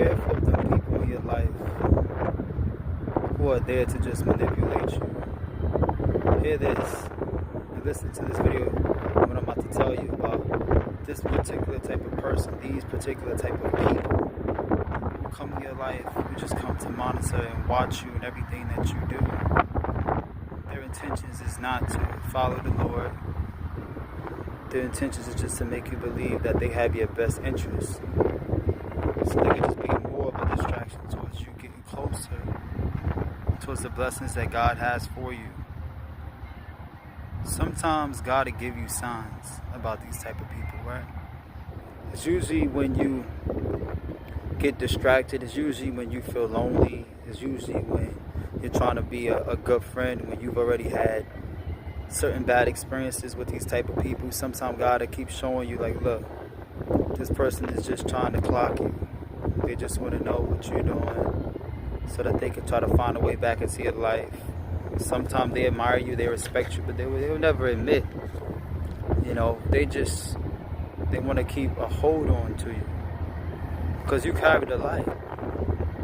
careful of the people in your life who are there to just manipulate you. Hear this and listen to this video, what I'm about to tell you about this particular type of person, these particular type of people who come in your life, who just come to monitor and watch you and everything that you do. Their intentions is not to follow the Lord. Their intentions is just to make you believe that they have your best interests. So they can just be more of a distraction towards you getting closer towards the blessings that God has for you. Sometimes God will give you signs about these type of people, right? It's usually when you get distracted. It's usually when you feel lonely. It's usually when you're trying to be a good friend, when you've already had certain bad experiences with these type of people. Sometimes God will keep showing you, like, look, this person is just trying to clock you. They just want to know what you're doing so that they can try to find a way back into your life. Sometimes they admire you, they respect you, but they will never admit, they want to keep a hold on to you because you carry the light.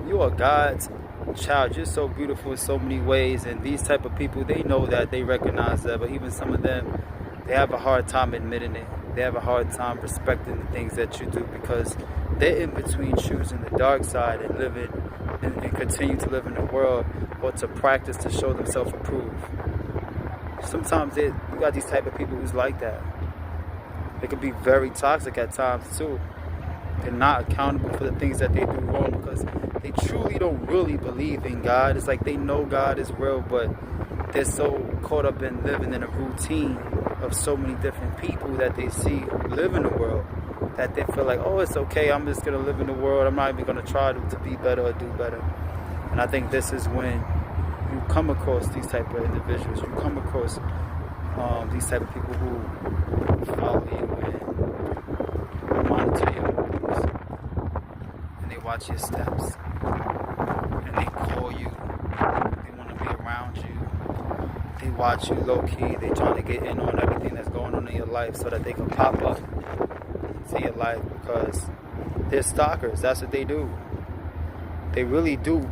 You are God's child. You're so beautiful in so many ways, and these type of people, they know that, they recognize that, but even some of them, they have a hard time admitting it. They have a hard time respecting the things that you do because they're in between choosing the dark side and living and continue to live in the world, or to practice to show themselves approved. Sometimes you got these type of people who's like that. They can be very toxic at times too. They're not accountable for the things that they do wrong because they truly don't really believe in God. It's like they know God is real, but they're so caught up in living in a routine of so many different people that they see live in the world, that they feel like, oh, it's okay, I'm just going to live in the world. I'm not even going to try to be better or do better. And I think this is when you come across these type of individuals. You come across these type of people who follow you and monitor your moves. And they watch your steps. And they call you. They want to be around you. They watch you low-key. They trying to get in on everything that's going on in your life so that they can pop up into your life because they're stalkers. That's what they do. They really do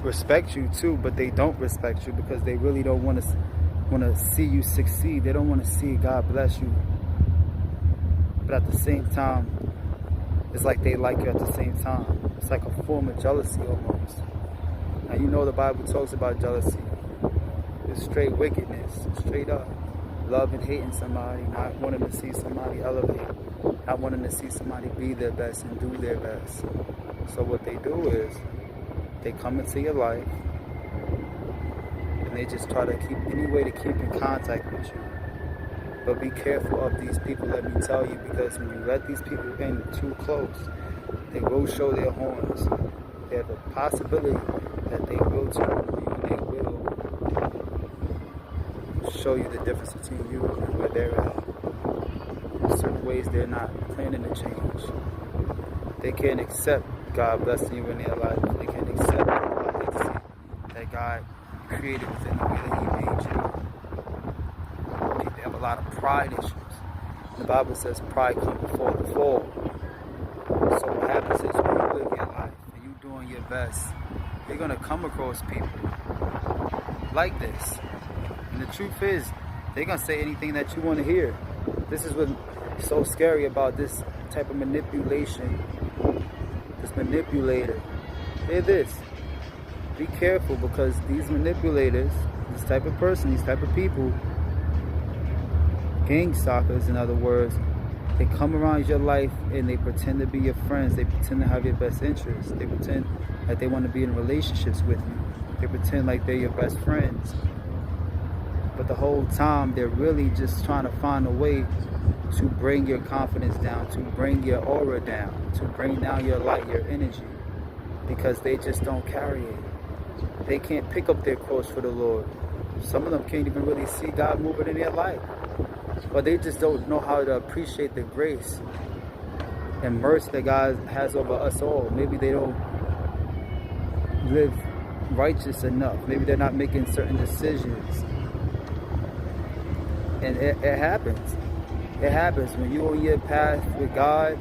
respect you too, but they don't respect you because they really don't want to see you succeed. They don't want to see God bless you. But at the same time, it's like they like you at the same time. It's like a form of jealousy almost. Now you know the Bible talks about jealousy. It's straight wickedness, straight up. Love and hating somebody, not wanting to see somebody elevate, not wanting to see somebody be their best and do their best. So what they do is, they come into your life and they just try to keep any way to keep in contact with you. But be careful of these people, let me tell you, because when you let these people in too close, they will show their horns. They have a possibility that they will turn on you and they will show you the difference between you and where they're at. In certain ways, they're not planning to change. They can't accept God blessing you in their life. They can't accept the identity that God created within the way that He made you. They have a lot of pride issues. The Bible says pride comes before the fall. So what happens is when you live your life and you're doing your best, you're going to come across people like this. And the truth is, they're going to say anything that you want to hear. This is what's so scary about this type of manipulation. This manipulator. Hear this. Be careful because these manipulators, this type of person, these type of people, gang stalkers in other words, they come around your life and they pretend to be your friends. They pretend to have your best interests. They pretend that they want to be in relationships with you. They pretend like they're your best friends. But the whole time they're really just trying to find a way to bring your confidence down, to bring your aura down, to bring down your light, your energy, because they just don't carry it. They can't pick up their cross for the Lord. Some of them can't even really see God moving in their life. But they just don't know how to appreciate the grace and mercy that God has over us all. Maybe they don't live righteous enough. Maybe they're not making certain decisions. And it happens. It happens when you're on your path with God.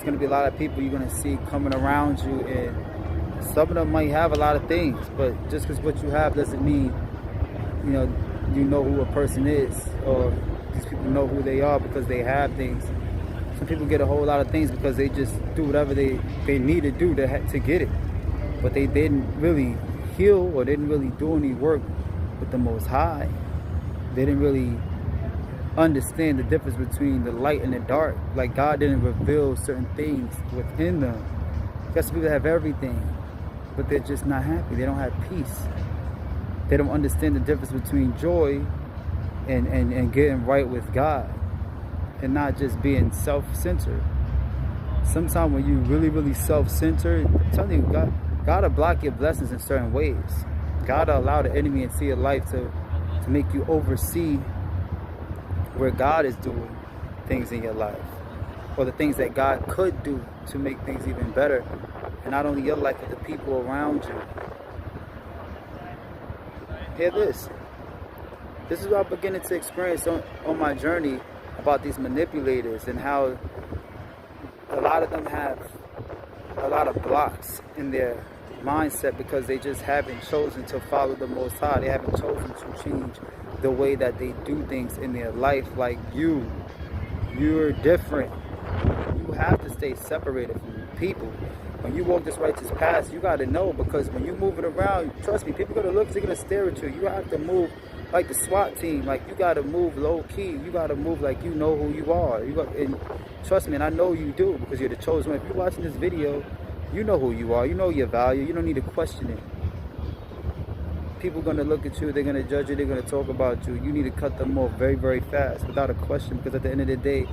going to be a lot of people you're going to see coming around you, and some of them might have a lot of things, but just because what you have doesn't mean, you know who a person is, or these people know who they are because they have things. Some people get a whole lot of things because they just do whatever they need to do to get it. But they didn't really heal, or didn't really do any work with the Most High. They didn't really understand the difference between the light and the dark. Like, God didn't reveal certain things within them. You got some people that have everything, but they're just not happy. They don't have peace. They don't understand the difference between joy and getting right with God, and not just being self-centered. Sometimes when you really self-centered, I'm telling you, God will block your blessings in certain ways. God will allow the enemy into your life to make you oversee where God is doing things in your life, or the things that God could do to make things even better, and not only your life, but the people around you. Hear this. This is what I'm beginning to experience on my journey about these manipulators, and how a lot of them have a lot of blocks in their mindset because they just haven't chosen to follow the Most High. They haven't chosen to change the way that they do things in their life. Like you're different. You have to stay separated from people. When you walk this righteous path, you got to know, because when you're moving around, trust me, people are going to look, they're going to stare at you. You have to move like the SWAT team. Like, you got to move low key. You got to move like you know who you are. And trust me, and I know you do, because you're the chosen one. If you're watching this video, you know who you are. You know your value. You don't need to question it. People are going to look at you. They're going to judge you. They're going to talk about you. You need to cut them off very fast without a question, because at the end of the day,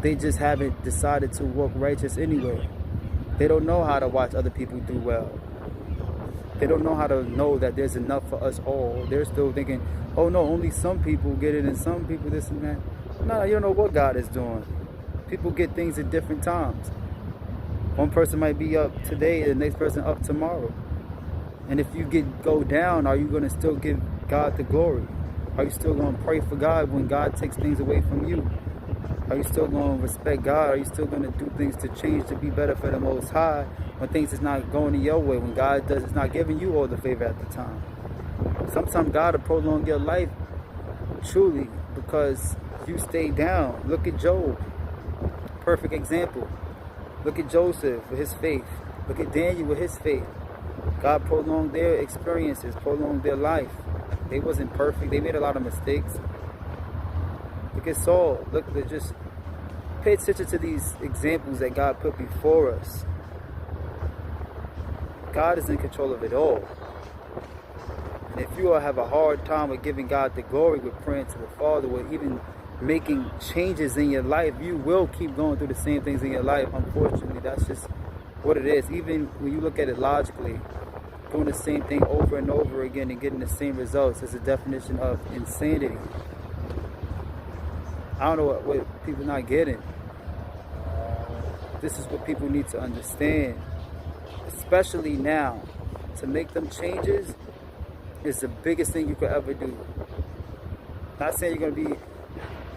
they just haven't decided to walk righteous anyway. They don't know how to watch other people do well. They don't know how to know that there's enough for us all. They're still thinking, oh no, only some people get it and some people this and that. No, you don't know what God is doing. People get things at different times. One person might be up today, the next person up tomorrow. And if you go down, are you going to still give God the glory? Are you still going to pray for God when God takes things away from you? Are you still going to respect God? Are you still going to do things to change, to be better for the Most High, when things is not going in your way, when God is not giving you all the favor at the time? Sometimes God will prolong your life, truly, because you stay down. Look at Job. Perfect example. Look at Joseph with his faith. Look at Daniel with his faith. God prolonged their experiences, prolonged their life. They wasn't perfect. They made a lot of mistakes. Look at Saul. Look, just pay attention to these examples that God put before us. God is in control of it all. And if you all have a hard time with giving God the glory, with praying to the Father, with even making changes in your life, you will keep going through the same things in your life. Unfortunately, that's just what it is. Even when you look at it logically, doing the same thing over and over again and getting the same results is a definition of insanity. I don't know what people not getting. This is what people need to understand, especially now. To make them changes is the biggest thing you could ever do. Not saying you're going to be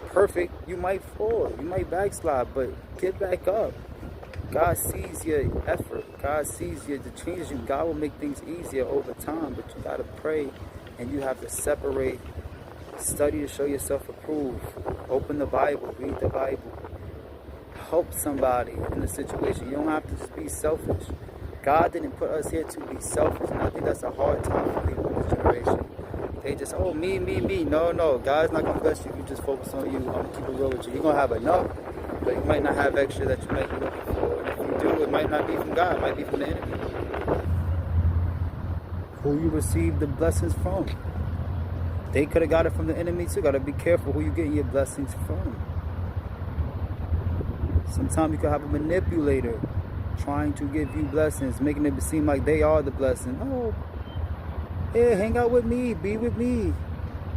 perfect. You might fall, you might backslide, but get back up. God sees your effort. God sees the changes you. God will make things easier over time, but you got to pray, and you have to separate. Study to show yourself approved. Open the Bible. Read the Bible. Help somebody in a situation. You don't have to just be selfish. God didn't put us here to be selfish, and I think that's a hard time for people in this generation. They just, oh, me. No. God's not going to bless you if you just focus on you. I'm going to keep it real with you. You're going to have enough, but you might not have extra that you might be looking for. And if you do, it might not be from God. It might be from the enemy. Who you receive the blessings from. They could have got it from the enemy too. Got to be careful who you getting your blessings from. Sometimes you could have a manipulator trying to give you blessings, making it seem like they are the blessing. Oh, hey, hang out with me, be with me,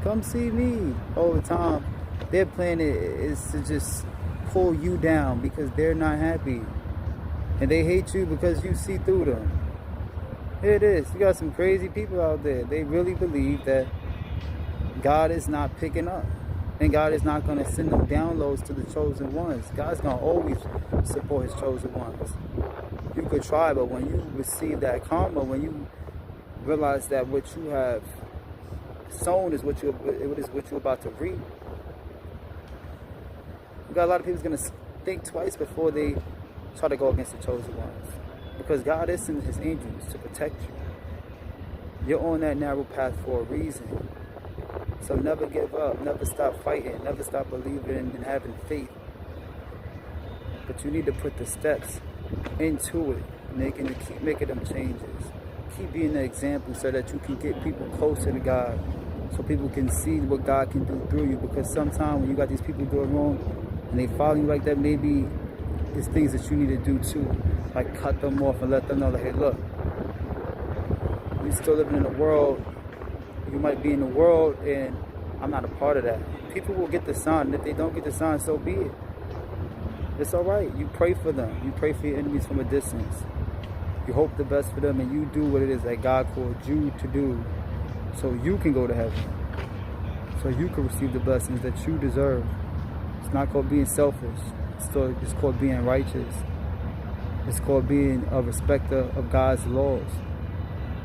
come see me. All the time, their plan is to just pull you down because they're not happy. And they hate you because you see through them. Here it is. You got some crazy people out there. They really believe that God is not picking up. And God is not going to send them downloads to the chosen ones. God's going to always support his chosen ones. You could try, but when you receive that karma, when you realize that what you have sown is what you're about to reap, you got a lot of people going to think twice before they try to go against the chosen ones. Because God is sending his angels to protect you. You're on that narrow path for a reason. So never give up, never stop fighting, never stop believing and having faith. But you need to put the steps into it, keep making them changes. Keep being the example so that you can get people closer to God, so people can see what God can do through you. Because sometimes when you got these people doing wrong and they follow you like that, maybe there's things that you need to do too. Like cut them off and let them know that, hey, look, you're still living in the world. You might be in the world and I'm not a part of that. People will get the sign, and if they don't get the sign, so be it. It's all right. You pray for them. You pray for your enemies from a distance. You hope the best for them, and you do what it is that God called you to do so you can go to heaven, so you can receive the blessings that you deserve. It's not called being selfish. It's called being righteous. It's called being a respecter of God's laws.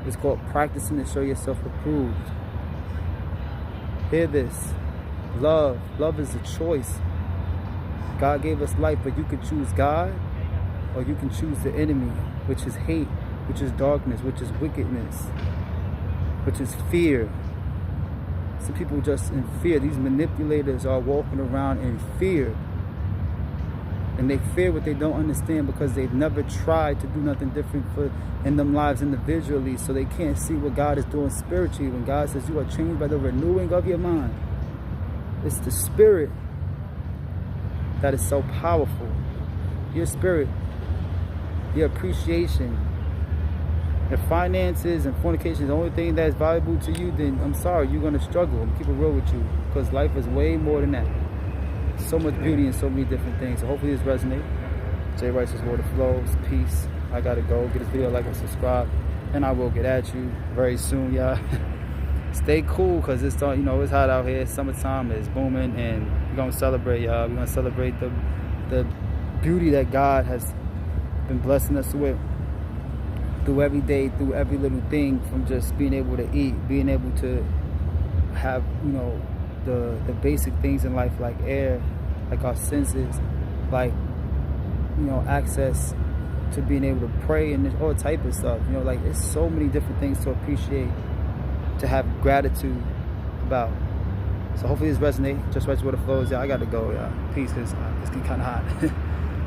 It's called practicing to show yourself approved. Hear this. Love. Love is a choice. God gave us life, but you can choose God or you can choose the enemy, which is hate, which is darkness, which is wickedness, which is fear. Some people just in fear. These manipulators are walking around in fear. And they fear what they don't understand because they've never tried to do nothing different in them lives individually, so they can't see what God is doing spiritually. When God says you are changed by the renewing of your mind, it's the spirit that is so powerful. Your spirit, your appreciation. If finances and fornication is the only thing that's valuable to you, then I'm sorry, you're going to struggle. I'm keep it real with you, because life is way more than that. So much beauty and so many different things. So hopefully this resonates. JussRighteousWaterFlows. Peace. I gotta go. Get this video a like and subscribe, and I will get at you very soon, y'all. Stay cool, cause it's it's hot out here. Summertime is booming, and we're gonna celebrate, y'all. We're gonna celebrate the beauty that God has been blessing us with through every day, through every little thing, from just being able to eat, being able to have the basic things in life, like air, like our senses, like access to being able to pray, and there's all type of stuff. Like there's so many different things to appreciate, to have gratitude about. So hopefully this resonates. JussRighteousWaterFlows, y'all. I gotta go, y'all. Peace, cause it's getting kind of hot.